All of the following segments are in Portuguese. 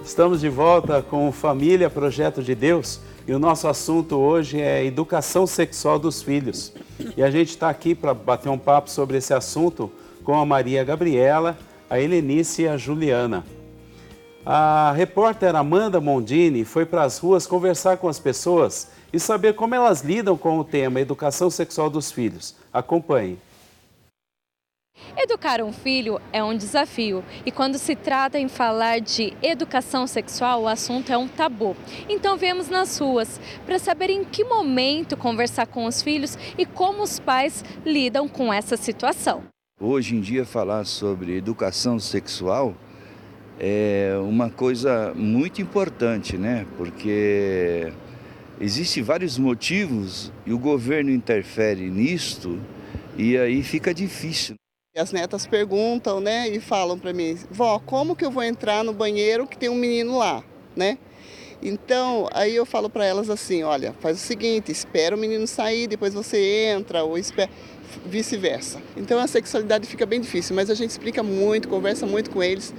Estamos de volta com Família Projeto de Deus e o nosso assunto hoje é educação sexual dos filhos. E a gente está aqui para bater um papo sobre esse assunto com a Maria Gabriela, a Helenice e a Juliana. A repórter Amanda Mondini foi para as ruas conversar com as pessoas e saber como elas lidam com o tema educação sexual dos filhos. Acompanhe. Educar um filho é um desafio e quando se trata em falar de educação sexual, o assunto é um tabu. Então viemos nas ruas para saber em que momento conversar com os filhos e como os pais lidam com essa situação. Hoje em dia falar sobre educação sexual é uma coisa muito importante, né? Porque existem vários motivos e o governo interfere nisto e aí fica difícil. As netas perguntam, né, e falam para mim, vó, como que eu vou entrar no banheiro que tem um menino lá, né? Então, aí eu falo para elas assim, olha, faz o seguinte, espera o menino sair, depois você entra, ou espera, vice-versa. Então a sexualidade fica bem difícil, mas a gente explica muito, conversa muito com eles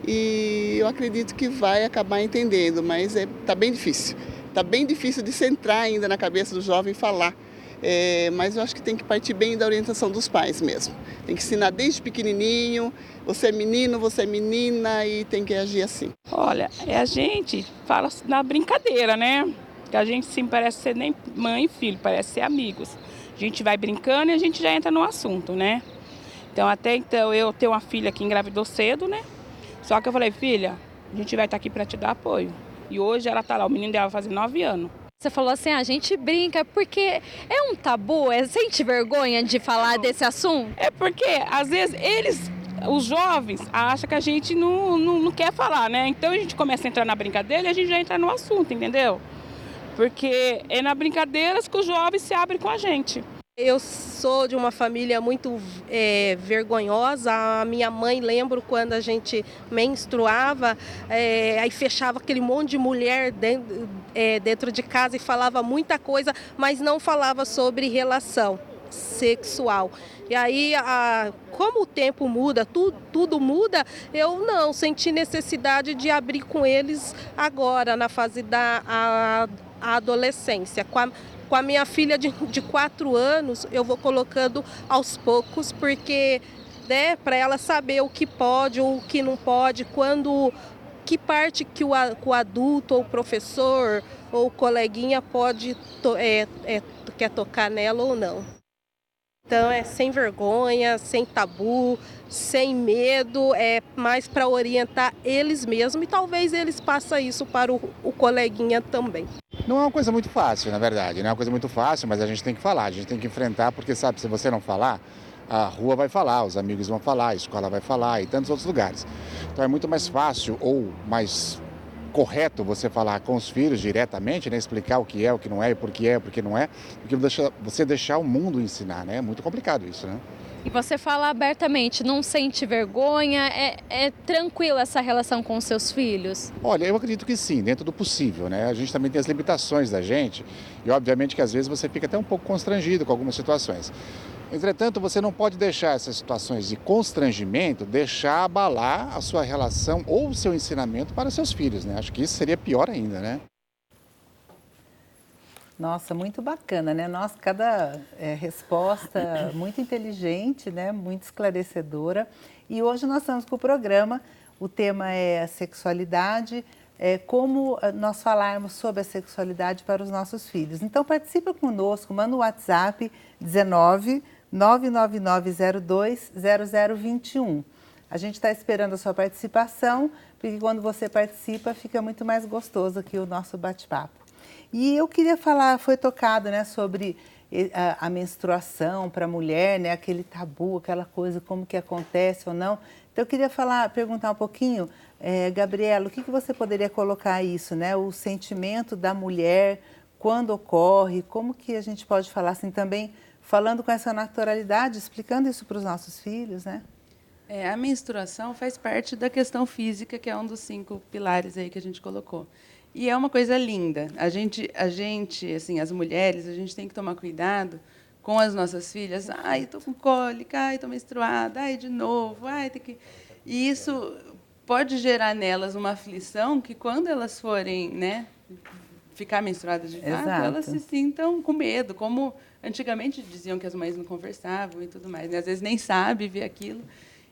e eu acredito que vai acabar entendendo, mas tá bem difícil. Tá bem difícil de se entrar ainda na cabeça do jovem e falar. Mas eu acho que tem que partir bem da orientação dos pais mesmo. Tem que ensinar desde pequenininho, você é menino, você é menina e tem que agir assim. Olha, a gente fala na brincadeira, né? Que a gente sim parece ser nem mãe e filho, parece ser amigos. A gente vai brincando e a gente já entra no assunto, né? Então até então eu tenho uma filha que engravidou cedo, né? Só que eu falei, filha, a gente vai estar aqui para te dar apoio. E hoje ela está lá, o menino dela vai fazer 9 anos. Você falou assim, a gente brinca porque é um tabu, sente vergonha de falar desse assunto? É porque, às vezes, os jovens, acham que a gente não quer falar, né? Então a gente começa a entrar na brincadeira e a gente já entra no assunto, entendeu? Porque é na brincadeira que os jovens se abrem com a gente. Eu sou de uma família muito vergonhosa. A minha mãe, lembro quando a gente menstruava, aí fechava aquele monte de mulher dentro de casa e falava muita coisa, mas não falava sobre relação sexual. E aí, como o tempo muda, tudo muda, eu não senti necessidade de abrir com eles agora, na fase da adolescência. Com a minha filha de 4 anos, eu vou colocando aos poucos, porque né, para ela saber o que pode ou o que não pode, que parte que o adulto ou o professor ou o coleguinha pode quer tocar nela ou não. Então é sem vergonha, sem tabu, sem medo, é mais para orientar eles mesmos e talvez eles passem isso para o coleguinha também. Não é uma coisa muito fácil, na verdade, não é uma coisa muito fácil, mas a gente tem que falar, a gente tem que enfrentar, porque sabe, se você não falar, a rua vai falar, os amigos vão falar, a escola vai falar e tantos outros lugares. Então é muito mais fácil ou mais correto você falar com os filhos diretamente, né, explicar o que é, o que não é, e por que é, o que não é, do que você deixar o mundo ensinar, né? É muito complicado isso, né? E você fala abertamente, não sente vergonha, é tranquilo essa relação com os seus filhos? Olha, eu acredito que sim, dentro do possível, né? A gente também tem as limitações da gente e obviamente que às vezes você fica até um pouco constrangido com algumas situações. Entretanto, você não pode deixar essas situações de constrangimento deixar abalar a sua relação ou o seu ensinamento para os seus filhos, né? Acho que isso seria pior ainda, né? Nossa, muito bacana, né? Nossa, cada resposta muito inteligente, né? Muito esclarecedora. E hoje nós estamos com o programa, o tema é a sexualidade, como nós falarmos sobre a sexualidade para os nossos filhos. Então participa conosco, manda o WhatsApp 19 99902 0021. A gente está esperando a sua participação, porque quando você participa fica muito mais gostoso aqui o nosso bate-papo. E eu queria falar, foi tocado, né, sobre a menstruação para a mulher, né, aquele tabu, aquela coisa, como que acontece ou não. Então eu queria perguntar um pouquinho, Gabriela, o que você poderia colocar isso, né, o sentimento da mulher, quando ocorre, como que a gente pode falar assim também, falando com essa naturalidade, explicando isso para os nossos filhos, né? A menstruação faz parte da questão física, que é um dos 5 pilares aí que a gente colocou. E é uma coisa linda. A gente, assim, as mulheres, a gente tem que tomar cuidado com as nossas filhas. Ai, estou com cólica, ai, estou menstruada, ai, de novo, ai, tem que... E isso pode gerar nelas uma aflição que quando elas forem, né, ficar menstruadas de fato, elas se sintam com medo, como antigamente diziam que as mães não conversavam e tudo mais, né? Às vezes nem sabe ver aquilo.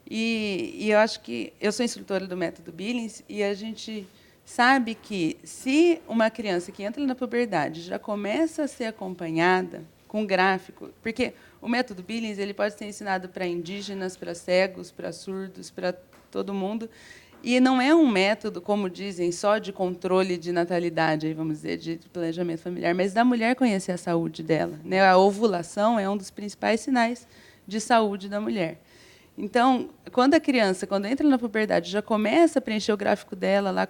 E eu acho que eu sou instrutora do método Billings e a gente sabe que se uma criança que entra na puberdade já começa a ser acompanhada com gráfico, porque o método Billings ele pode ser ensinado para indígenas, para cegos, para surdos, para todo mundo, e não é um método, como dizem, só de controle de natalidade, vamos dizer, de planejamento familiar, mas da mulher conhecer a saúde dela, né? A ovulação é um dos principais sinais de saúde da mulher. Então, quando a criança, quando entra na puberdade, já começa a preencher o gráfico dela lá,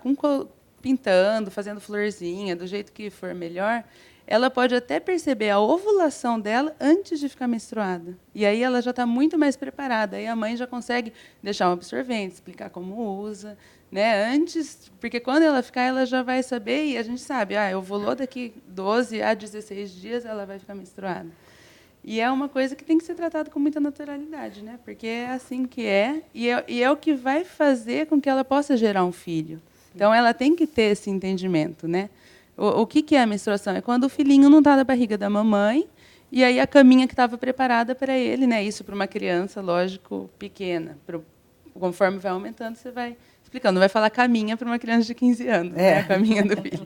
pintando, fazendo florzinha, do jeito que for melhor, ela pode até perceber a ovulação dela antes de ficar menstruada. E aí ela já está muito mais preparada. Aí a mãe já consegue deixar um absorvente, explicar como usa, né? Antes, porque quando ela ficar, ela já vai saber, e a gente sabe, ovulou daqui 12 a 16 dias, ela vai ficar menstruada. E é uma coisa que tem que ser tratada com muita naturalidade, né? Porque é assim que é, e é o que vai fazer com que ela possa gerar um filho. Então, ela tem que ter esse entendimento, né? O que é a menstruação? É quando o filhinho não está na barriga da mamãe, e aí a caminha que estava preparada para ele, né? Isso para uma criança, lógico, pequena. Conforme vai aumentando, você vai explicando. Não vai falar caminha para uma criança de 15 anos, né? A caminha do filho.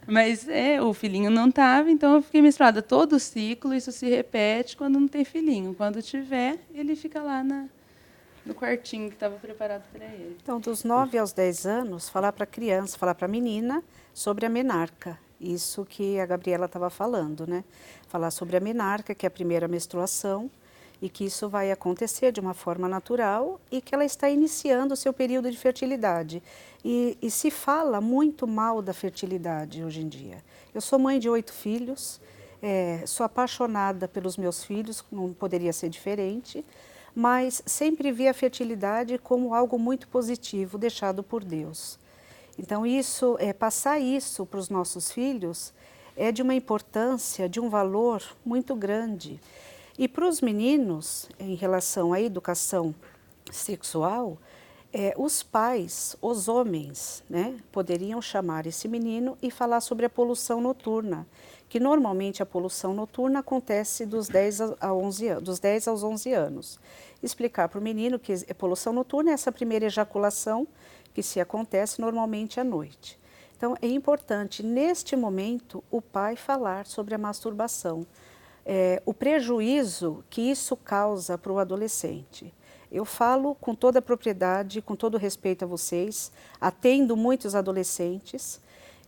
Mas o filhinho não estava, então eu fiquei menstruada. Todo o ciclo, isso se repete quando não tem filhinho. Quando tiver, ele fica lá no quartinho que estava preparado para ele. Então, dos 9 aos 10 anos, falar para a criança, falar para a menina sobre a menarca. Isso que a Gabriela estava falando, né? Falar sobre a menarca, que é a primeira menstruação, e que isso vai acontecer de uma forma natural e que ela está iniciando o seu período de fertilidade. E se fala muito mal da fertilidade hoje em dia. Eu sou mãe de 8 filhos, sou apaixonada pelos meus filhos, não poderia ser diferente, mas sempre vi a fertilidade como algo muito positivo, deixado por Deus. Então, passar isso para os nossos filhos é de uma importância, de um valor muito grande. E para os meninos, em relação à educação sexual, os pais, os homens, né, poderiam chamar esse menino e falar sobre a poluição noturna, que normalmente a poluição noturna acontece dos 10 aos 11 anos. Explicar para o menino que a poluição noturna é essa primeira ejaculação que se acontece normalmente à noite. Então, é importante, neste momento, o pai falar sobre a masturbação, o prejuízo que isso causa para o adolescente. Eu falo com toda a propriedade, com todo respeito a vocês, atendo muitos adolescentes,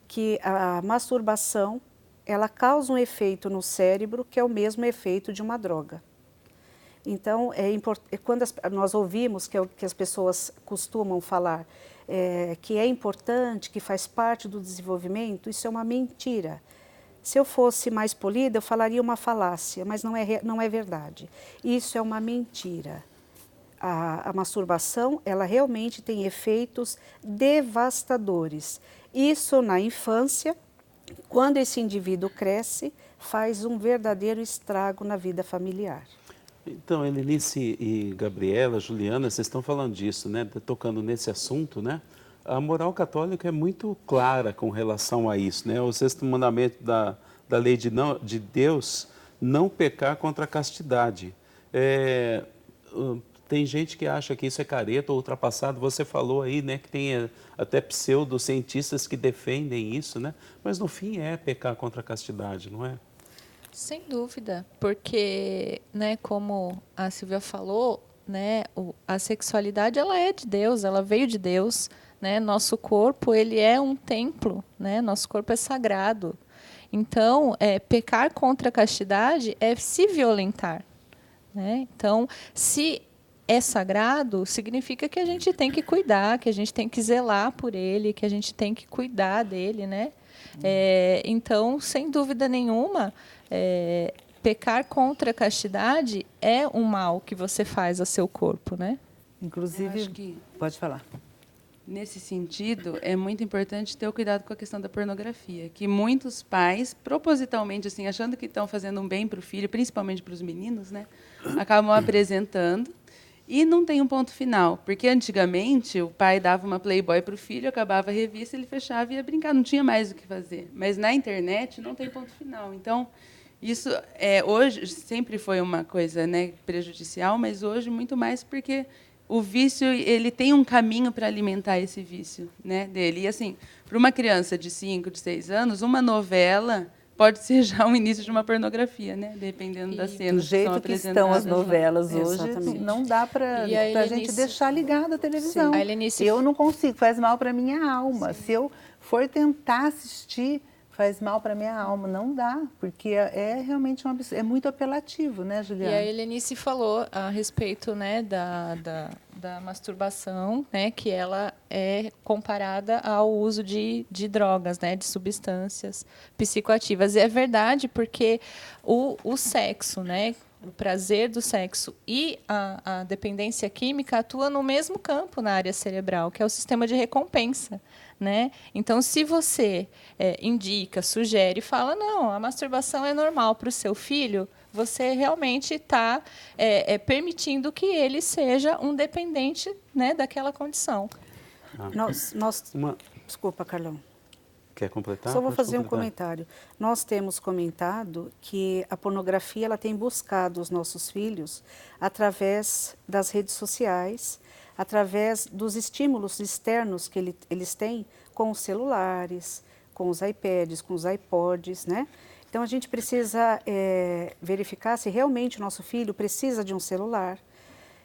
que a masturbação, ela causa um efeito no cérebro que é o mesmo efeito de uma droga. Então, quando nós ouvimos que as pessoas costumam falar que é importante, que faz parte do desenvolvimento, isso é uma mentira. Se eu fosse mais polida, eu falaria uma falácia, mas não é verdade. Isso é uma mentira. A masturbação, ela realmente tem efeitos devastadores. Isso na infância, quando esse indivíduo cresce, faz um verdadeiro estrago na vida familiar. Então, Helenice e Gabriela, Juliana, vocês estão falando disso, né? Tocando nesse assunto, né? A moral católica é muito clara com relação a isso, né? O 6º mandamento da lei de Deus, não pecar contra a castidade. Tem gente que acha que isso é careta ou ultrapassado. Você falou aí, né, que tem até pseudocientistas que defendem isso, né? Mas no fim é pecar contra a castidade, não é? Sem dúvida, porque, né, como a Silvia falou, né, a sexualidade ela é de Deus, ela veio de Deus, né? Nosso corpo ele é um templo, né? Nosso corpo é sagrado. Então, pecar contra a castidade é se violentar, né? Então, se é sagrado, significa que a gente tem que cuidar, que a gente tem que zelar por ele, que a gente tem que cuidar dele, né? Então, sem dúvida nenhuma, pecar contra a castidade é um mal que você faz ao seu corpo, né? Inclusive, pode falar. Nesse sentido, é muito importante ter o cuidado com a questão da pornografia, que muitos pais, propositalmente, assim, achando que estão fazendo um bem para o filho, principalmente para os meninos, né, acabam apresentando. E não tem um ponto final, porque antigamente o pai dava uma Playboy para o filho, acabava a revista, ele fechava e ia brincar, não tinha mais o que fazer. Mas na internet não tem ponto final. Então, isso hoje sempre foi uma coisa, né, prejudicial, mas hoje muito mais porque o vício ele tem um caminho para alimentar esse vício, né, dele. E assim, para uma criança de 5, de 6 anos, uma novela pode ser já o início de uma pornografia, né? Dependendo da cena. Do jeito que estão as novelas hoje, não dá para a gente deixar ligada a televisão. Eu não consigo, faz mal para a minha alma. Sim. Se eu for tentar assistir, faz mal para a minha alma. Não dá, porque é realmente é muito apelativo, né, Juliana? E a Helenice falou a respeito, né, da masturbação, né, que ela é comparada ao uso de drogas, né, de substâncias psicoativas. E é verdade, porque o sexo, né, o prazer do sexo e a dependência química atua no mesmo campo na área cerebral, que é o sistema de recompensa, né? Então, se você indica, sugere, fala, não, a masturbação é normal para o seu filho, você realmente está permitindo que ele seja um dependente, né, daquela condição. Desculpa, Carlão. Quer completar? Só vou fazer um comentário. Nós temos comentado que a pornografia ela tem buscado os nossos filhos através das redes sociais, através dos estímulos externos que eles têm com os celulares, com os iPads, com os iPods, né? Então, a gente precisa verificar se realmente o nosso filho precisa de um celular.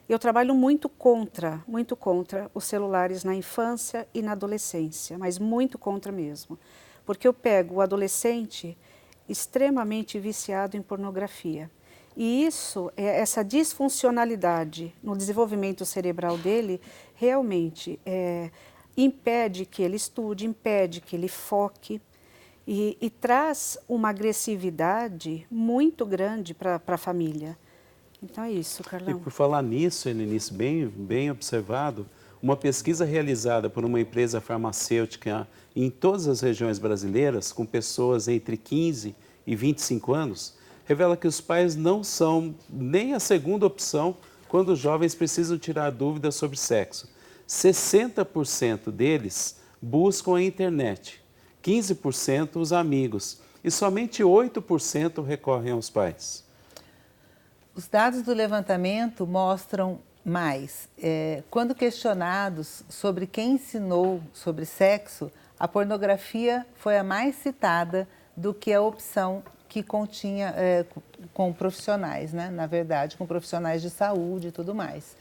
Eu trabalho muito contra os celulares na infância e na adolescência, mas muito contra mesmo. Porque eu pego o adolescente extremamente viciado em pornografia. E essa disfuncionalidade no desenvolvimento cerebral dele, realmente impede que ele estude, impede que ele foque. E traz uma agressividade muito grande para a família. Então é isso, Carlão. E por falar nisso, Helenice, bem observado, uma pesquisa realizada por uma empresa farmacêutica em todas as regiões brasileiras, com pessoas entre 15 e 25 anos, revela que os pais não são nem a segunda opção quando os jovens precisam tirar dúvidas sobre sexo. 60% deles buscam a internet. 15% os amigos e somente 8% recorrem aos pais. Os dados do levantamento mostram mais. Quando questionados sobre quem ensinou sobre sexo, a pornografia foi a mais citada do que a opção que continha com profissionais, né? Na verdade, com profissionais de saúde e tudo mais.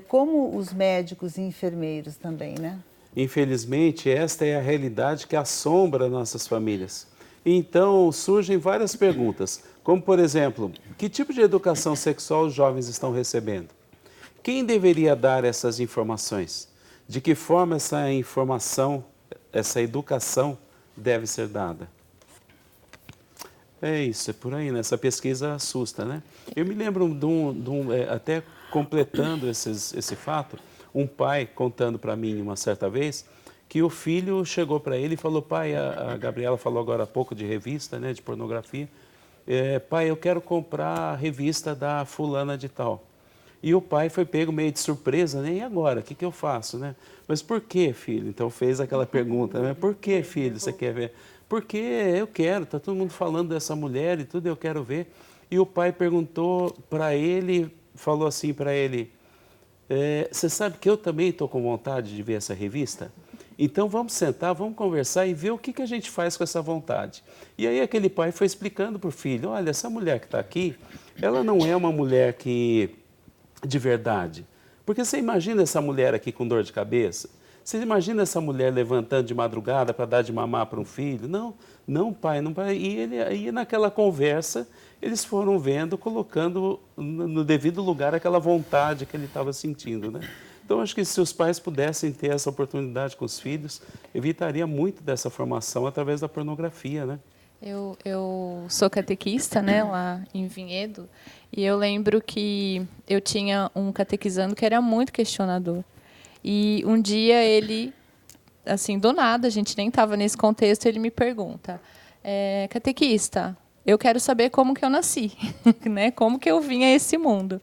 Como os médicos e enfermeiros também, né? Infelizmente, esta é a realidade que assombra nossas famílias. Então, surgem várias perguntas, como, por exemplo, que tipo de educação sexual os jovens estão recebendo? Quem deveria dar essas informações? De que forma essa informação, essa educação deve ser dada? É isso, é por aí, né? Essa pesquisa assusta, né? Eu me lembro até completando esse fato, um pai contando para mim uma certa vez que o filho chegou para ele e falou, pai, a Gabriela falou agora há pouco de revista, né, de pornografia, pai, eu quero comprar a revista da fulana de tal. E o pai foi pego meio de surpresa, né? E agora, o que eu faço, né? Mas por que, filho? Então fez aquela pergunta, né? Por que, filho, você quer ver? Porque eu quero, está todo mundo falando dessa mulher e tudo, eu quero ver. E o pai perguntou para ele, falou assim para ele, você sabe que eu também estou com vontade de ver essa revista? Então vamos sentar, vamos conversar e ver o que a gente faz com essa vontade. E aí aquele pai foi explicando para o filho, olha, essa mulher que está aqui, ela não é uma mulher de verdade. Porque você imagina essa mulher aqui com dor de cabeça? Você imagina essa mulher levantando de madrugada para dar de mamar para um filho? Não, pai, não, pai. E aí naquela conversa, eles foram vendo, colocando no devido lugar aquela vontade que ele estava sentindo, né? Então, acho que se os pais pudessem ter essa oportunidade com os filhos, evitaria muito dessa formação através da pornografia, né? Eu sou catequista, né, lá em Vinhedo, e eu lembro que eu tinha um catequizando que era muito questionador. E um dia ele, assim, do nada, a gente nem estava nesse contexto, ele me pergunta, catequista, eu quero saber como que eu nasci, né? Como que eu vim a esse mundo.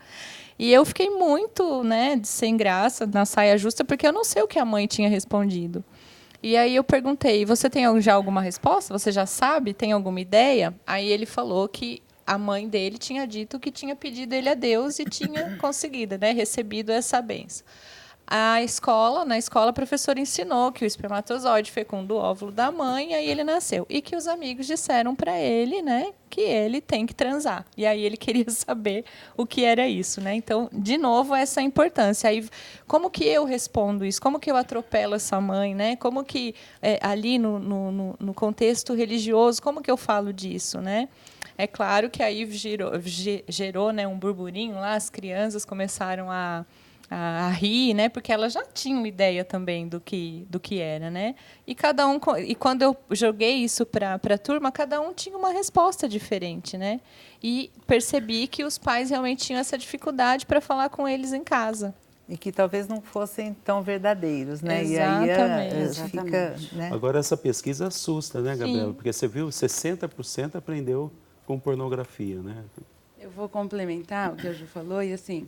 E eu fiquei muito, né, sem graça na saia justa, porque eu não sei o que a mãe tinha respondido. E aí eu perguntei, você tem já alguma resposta? Você já sabe? Tem alguma ideia? Aí ele falou que a mãe dele tinha dito que tinha pedido ele a Deus e tinha conseguido, né, recebido essa bênção. Na escola, a professora ensinou que o espermatozoide fecunda o óvulo da mãe, e aí ele nasceu. E que os amigos disseram para ele, né, que ele tem que transar. E aí ele queria saber o que era isso, né? Então, de novo, essa importância. Aí, como que eu respondo isso? Como que eu atropelo essa mãe, né? Como que, ali no contexto religioso, como que eu falo disso, né? É claro que aí gerou, né, um burburinho lá, as crianças começaram a rir, né? Porque elas já tinham ideia também do que era, né? E quando eu joguei isso para a turma, cada um tinha uma resposta diferente, né? E percebi que os pais realmente tinham essa dificuldade para falar com eles em casa. E que talvez não fossem tão verdadeiros, né? Exatamente. E aí fica, né? Agora, essa pesquisa assusta, né, Gabriela? Sim. Porque você viu, 60% aprendeu com pornografia, né? Eu vou complementar o que a Ju falou, e assim,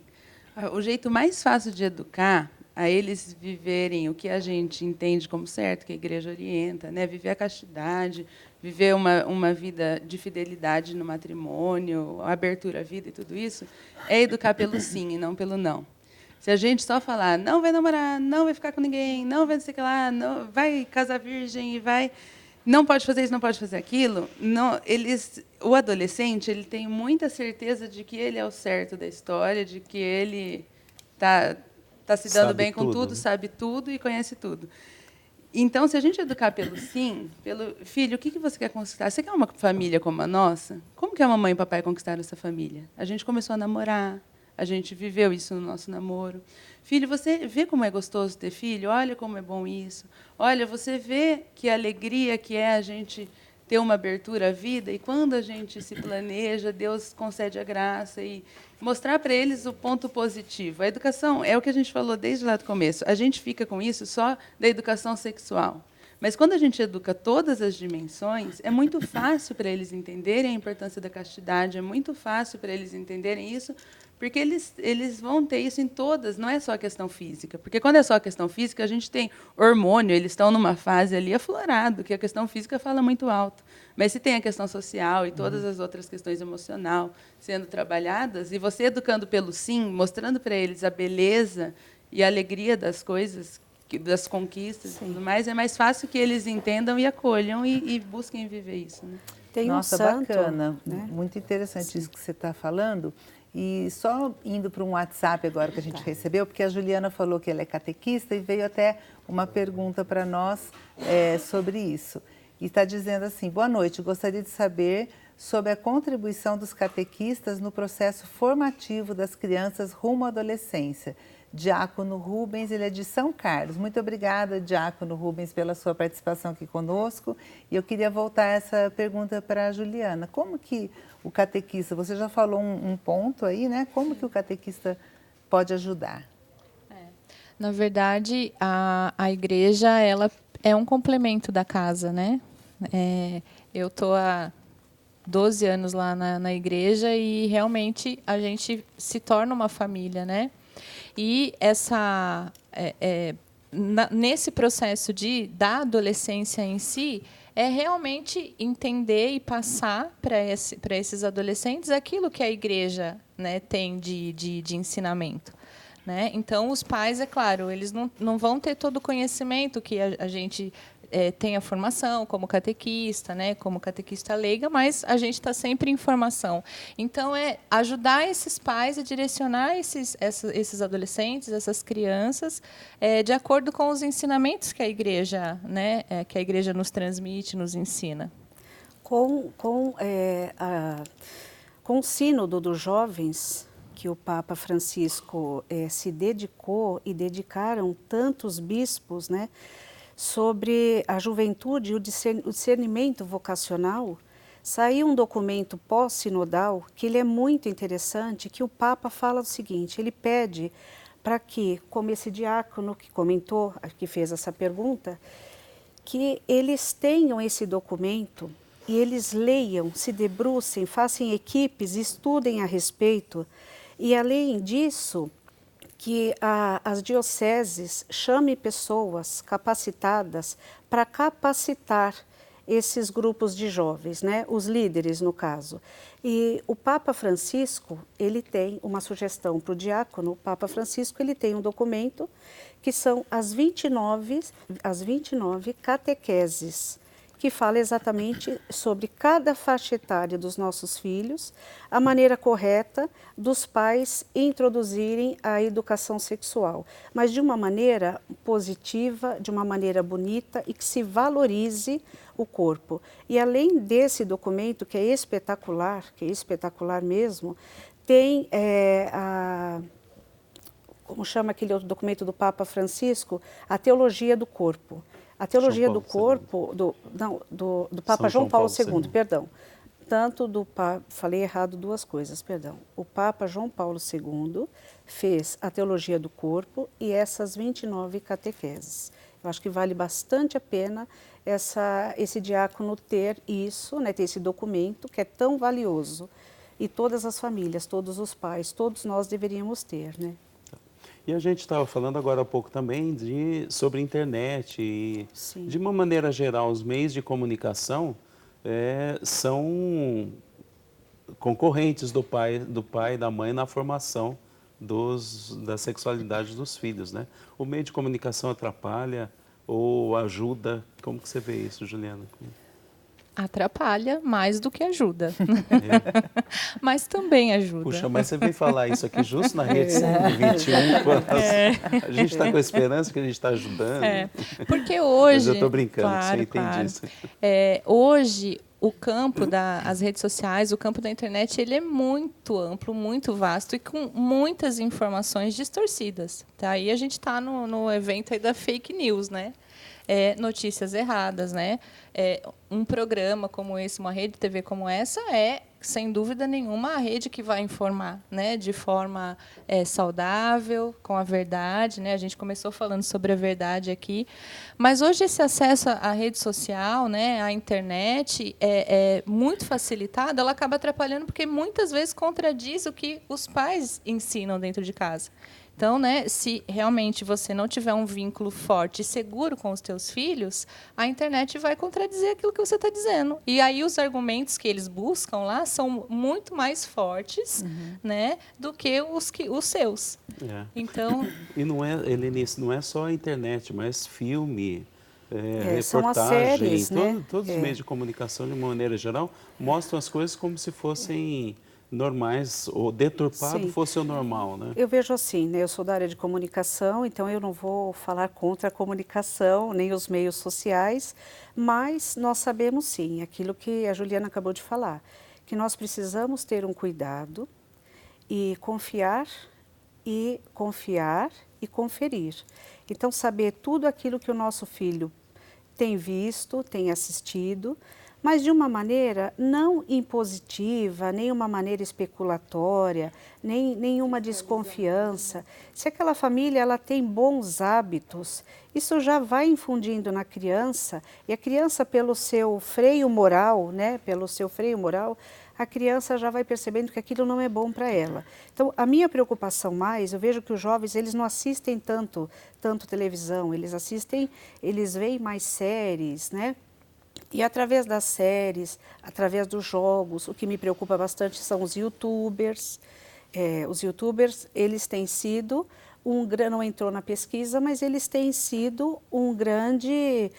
o jeito mais fácil de educar a eles viverem o que a gente entende como certo, que a igreja orienta, né? Viver a castidade, viver uma vida de fidelidade no matrimônio, abertura à vida e tudo isso, é educar pelo sim e não pelo não. Se a gente só falar, não vai namorar, não vai ficar com ninguém, não vai não sei o que lá, não, vai casar virgem e vai... Não pode fazer isso, não pode fazer aquilo. Não, o adolescente ele tem muita certeza de que ele é o certo da história, de que ele está se dando Sabe bem com tudo, tudo, né? sabe tudo e conhece tudo. Então, se a gente educar pelo sim, pelo filho, o que você quer conquistar? Você quer uma família como a nossa? Como que a mamãe e o papai conquistaram essa família? A gente começou a namorar, a gente viveu isso no nosso namoro. Filho, você vê como é gostoso ter filho? Olha como é bom isso. Olha, você vê que alegria que é a gente ter uma abertura à vida, e quando a gente se planeja, Deus concede a graça, e mostrar para eles o ponto positivo. A educação é o que a gente falou desde lá do começo. A gente fica com isso só da educação sexual. Mas quando a gente educa todas as dimensões, é muito fácil para eles entenderem a importância da castidade, é muito fácil para eles entenderem isso, porque eles vão ter isso em todas, não é só a questão física. Porque quando é só a questão física, a gente tem hormônio, eles estão numa fase ali aflorado, que a questão física fala muito alto. Mas se tem a questão social e todas as outras questões emocional sendo trabalhadas, e você educando pelo sim, mostrando para eles a beleza e a alegria das coisas, das conquistas e tudo mais, é mais fácil que eles entendam e acolham e busquem viver isso, né? Tem Nossa, um santo, bacana, né? muito interessante Sim. isso que você está falando. E só indo para um WhatsApp agora que a gente recebeu, porque a Juliana falou que ela é catequista e veio até uma pergunta para nós sobre isso. E está dizendo assim, boa noite, gostaria de saber sobre a contribuição dos catequistas no processo formativo das crianças rumo à adolescência. Diácono Rubens, ele é de São Carlos. Muito obrigada, Diácono Rubens, pela sua participação aqui conosco. E eu queria voltar essa pergunta para a Juliana. Como que o catequista, você já falou um ponto aí, né? Como que o catequista pode ajudar? Na verdade, a igreja ela é um complemento da casa, né? Eu estou há 12 anos lá na igreja e realmente a gente se torna uma família, né? E nesse processo da adolescência em si, é realmente entender e passar para esses adolescentes aquilo que a igreja, né, tem de ensinamento. Né? Então, os pais, é claro, eles não vão ter todo o conhecimento que a gente tem a formação como catequista, né, como catequista leiga, mas a gente está sempre em formação. Então, é ajudar esses pais a direcionar esses adolescentes, essas crianças, de acordo com os ensinamentos que a igreja, né, que a igreja nos transmite, nos ensina. Com o sínodo dos jovens, que o Papa Francisco se dedicou e dedicaram tantos bispos, né, sobre a juventude e o discernimento vocacional, saiu um documento pós-sinodal que ele é muito interessante, que o Papa fala o seguinte, ele pede para que, como esse diácono que comentou, que fez essa pergunta, que eles tenham esse documento e eles leiam, se debrucem, façam equipes, estudem a respeito E, além disso, que as dioceses chamem pessoas capacitadas para capacitar esses grupos de jovens, né? Os líderes, no caso. E o Papa Francisco, ele tem uma sugestão para o diácono. O Papa Francisco, ele tem um documento que são as 29 catequeses, que fala exatamente sobre cada faixa etária dos nossos filhos, a maneira correta dos pais introduzirem a educação sexual, mas de uma maneira positiva, de uma maneira bonita e que se valorize o corpo. E além desse documento, que é espetacular mesmo, tem como chama aquele outro documento do Papa Francisco? A Teologia do Corpo. A Teologia do Corpo, do Papa João Paulo II, perdão. Tanto do Papa, falei errado duas coisas, perdão. O Papa João Paulo II fez a Teologia do Corpo e essas 29 catequeses. Eu acho que vale bastante a pena esse diácono ter isso, né, ter esse documento que é tão valioso. E todas as famílias, todos os pais, todos nós deveríamos ter, né? E a gente estava falando agora há pouco também sobre internet e, de uma maneira geral, os meios de comunicação são concorrentes do pai e da mãe na formação da sexualidade dos filhos, né? O meio de comunicação atrapalha ou ajuda? Como que você vê isso, Juliana? Atrapalha mais do que ajuda. Mas também ajuda. Puxa, mas você veio falar isso aqui justo na rede 121, quando a gente está com a esperança que a gente está ajudando. Porque hoje... Mas eu estou brincando, claro, você entende claro. isso. Hoje, o campo das redes sociais, o campo da internet, ele é muito amplo, muito vasto e com muitas informações distorcidas. Tá? Aí a gente está no evento aí da fake news, né? Notícias erradas, né? Um programa como esse, uma rede de TV como essa, sem dúvida nenhuma, a rede que vai informar, né, de forma saudável, com a verdade, né? A gente começou falando sobre a verdade aqui, mas hoje esse acesso à rede social, né, à internet, é muito facilitado, ela acaba atrapalhando porque muitas vezes contradiz o que os pais ensinam dentro de casa. Então, né, se realmente você não tiver um vínculo forte e seguro com os teus filhos, a internet vai contradizer aquilo que você está dizendo. E aí os argumentos que eles buscam lá são muito mais fortes, né, do que os seus. Então... E não Helenice, não é só a internet, mas filme, são as reportagem, séries, né? Todos os meios de comunicação, de uma maneira geral, mostram as coisas como se fossem normais, ou deturpado fosse o normal, né? Eu vejo assim, né? Eu sou da área de comunicação, então eu não vou falar contra a comunicação, nem os meios sociais, mas nós sabemos sim, aquilo que a Juliana acabou de falar, que nós precisamos ter um cuidado e confiar e conferir. Então, saber tudo aquilo que o nosso filho tem visto, tem assistido, mas de uma maneira não impositiva, nem uma maneira especulatória, nem nenhuma desconfiança. Se aquela família ela tem bons hábitos, isso já vai infundindo na criança, e a criança pelo seu freio moral, né, a criança já vai percebendo que aquilo não é bom para ela. Então, a minha preocupação mais, eu vejo que os jovens, eles não assistem tanto televisão, eles veem mais séries, né? E através das séries, através dos jogos, o que me preocupa bastante são os YouTubers. Os YouTubers, eles têm sido não entrou na pesquisa, mas eles têm sido um grande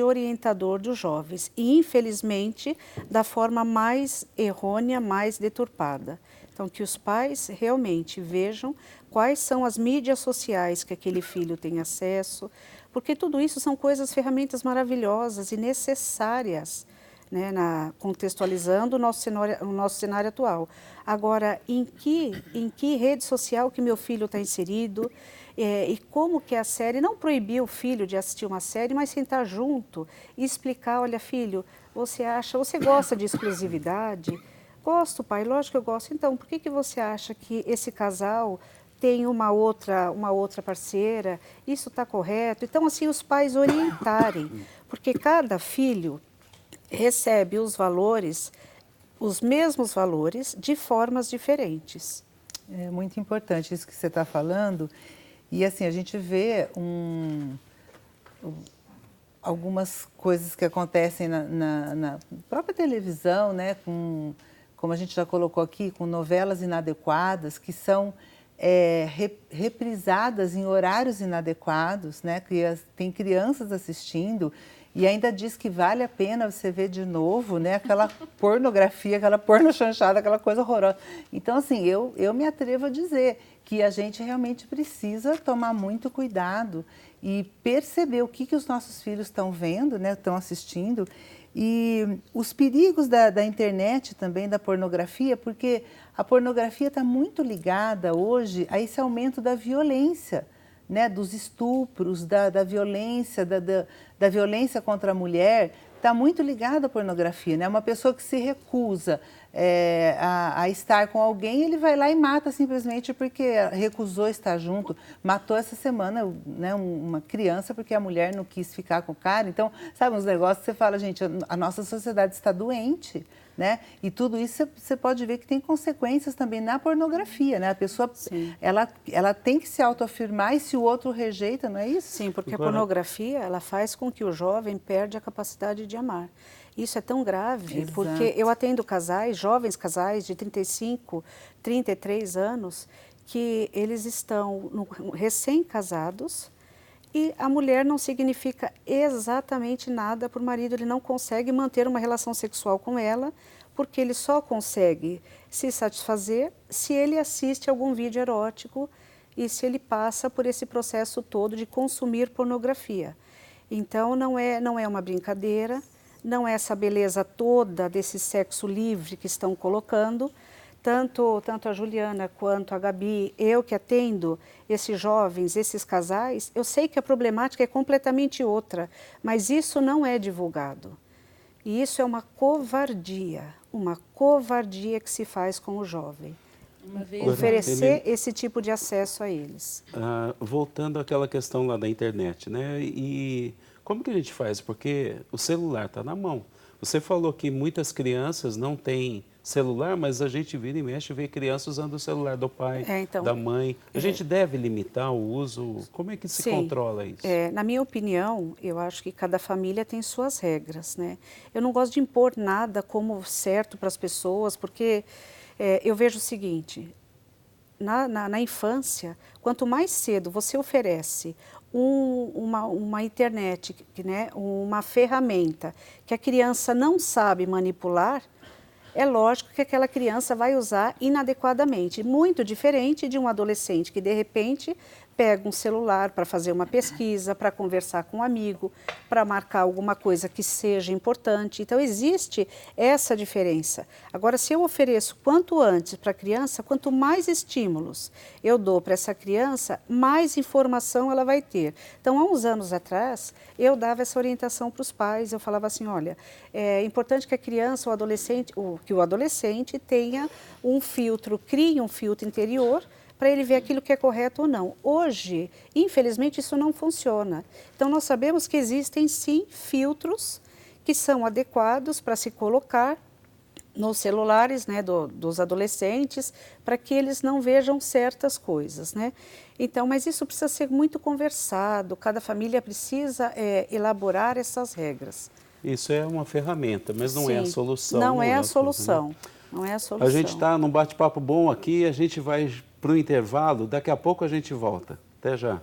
orientador dos jovens. E, infelizmente, da forma mais errônea, mais deturpada. Então, que os pais realmente vejam quais são as mídias sociais que aquele filho tem acesso, porque tudo isso são ferramentas maravilhosas e necessárias, né, contextualizando o nosso cenário atual. Agora, em que rede social que meu filho está inserido e como que a série, não proibir o filho de assistir uma série, mas sentar junto e explicar, olha filho, você gosta de exclusividade? Gosto, pai, lógico que eu gosto. Então, por que você acha que esse casal tem uma outra parceira, isso está correto? Então, assim, os pais orientarem, porque cada filho recebe os mesmos valores, de formas diferentes. É muito importante isso que você está falando. E assim, a gente vê algumas coisas que acontecem na própria televisão, né? Como a gente já colocou aqui, com novelas inadequadas, que são reprisadas em horários inadequados, né? Tem crianças assistindo e ainda diz que vale a pena você ver de novo, né? Aquela pornografia, aquela pornochanchada, aquela coisa horrorosa. Então, assim, eu me atrevo a dizer que a gente realmente precisa tomar muito cuidado e perceber o que os nossos filhos estão vendo, né? Estão assistindo. E os perigos da internet também, da pornografia, porque a pornografia está muito ligada hoje a esse aumento da violência, né, dos estupros, da violência, da violência contra a mulher, está muito ligada à pornografia, né? Uma pessoa que se recusa a estar com alguém, ele vai lá e mata simplesmente porque recusou estar junto. Matou essa semana, né, uma criança porque a mulher não quis ficar com o cara. Então, sabe, uns negócios que você fala, gente, a nossa sociedade está doente, né? E tudo isso você pode ver que tem consequências também na pornografia, né? A pessoa, ela tem que se autoafirmar e se o outro rejeita, não é isso? Sim, porque a pornografia, ela faz com que o jovem perde a capacidade de amar. Isso é tão grave, Exato. porque eu atendo casais, jovens casais de 35, 33 anos, que eles estão recém-casados e a mulher não significa exatamente nada para o marido, ele não consegue manter uma relação sexual com ela, porque ele só consegue se satisfazer se ele assiste algum vídeo erótico e se ele passa por esse processo todo de consumir pornografia. Então, não é uma brincadeira, não é essa beleza toda desse sexo livre que estão colocando. Tanto a Juliana quanto a Gabi, eu que atendo esses jovens, esses casais, eu sei que a problemática é completamente outra, mas isso não é divulgado. E isso é uma covardia que se faz com o jovem. Oferecer esse tipo de acesso a eles. Voltando àquela questão lá da internet, né? E como que a gente faz? Porque o celular está na mão. Você falou que muitas crianças não têm celular, mas a gente vira e mexe e vê crianças usando o celular do pai, da mãe. A gente deve limitar o uso? Como é que se controla isso? Na minha opinião, eu acho que cada família tem suas regras, né? Eu não gosto de impor nada como certo para as pessoas, porque eu vejo o seguinte, na infância, quanto mais cedo você oferece uma internet, né, uma ferramenta que a criança não sabe manipular, é lógico que aquela criança vai usar inadequadamente. Muito diferente de um adolescente que, de repente, pega um celular para fazer uma pesquisa, para conversar com um amigo, para marcar alguma coisa que seja importante. Então, existe essa diferença. Agora, se eu ofereço quanto antes para a criança, quanto mais estímulos eu dou para essa criança, mais informação ela vai ter. Então, há uns anos atrás, eu dava essa orientação para os pais. Eu falava assim, olha, é importante que a criança, que o adolescente tenha um filtro, crie um filtro interior, para ele ver aquilo que é correto ou não. Hoje, infelizmente, isso não funciona. Então, nós sabemos que existem, sim, filtros que são adequados para se colocar nos celulares, né, dos adolescentes, para que eles não vejam certas coisas, né? Então, mas isso precisa ser muito conversado, cada família precisa elaborar essas regras. Isso é uma ferramenta, mas não é a solução. Não é a solução. Não é a solução. A gente está num bate-papo bom aqui, a gente vai para o intervalo, daqui a pouco a gente volta. Até já.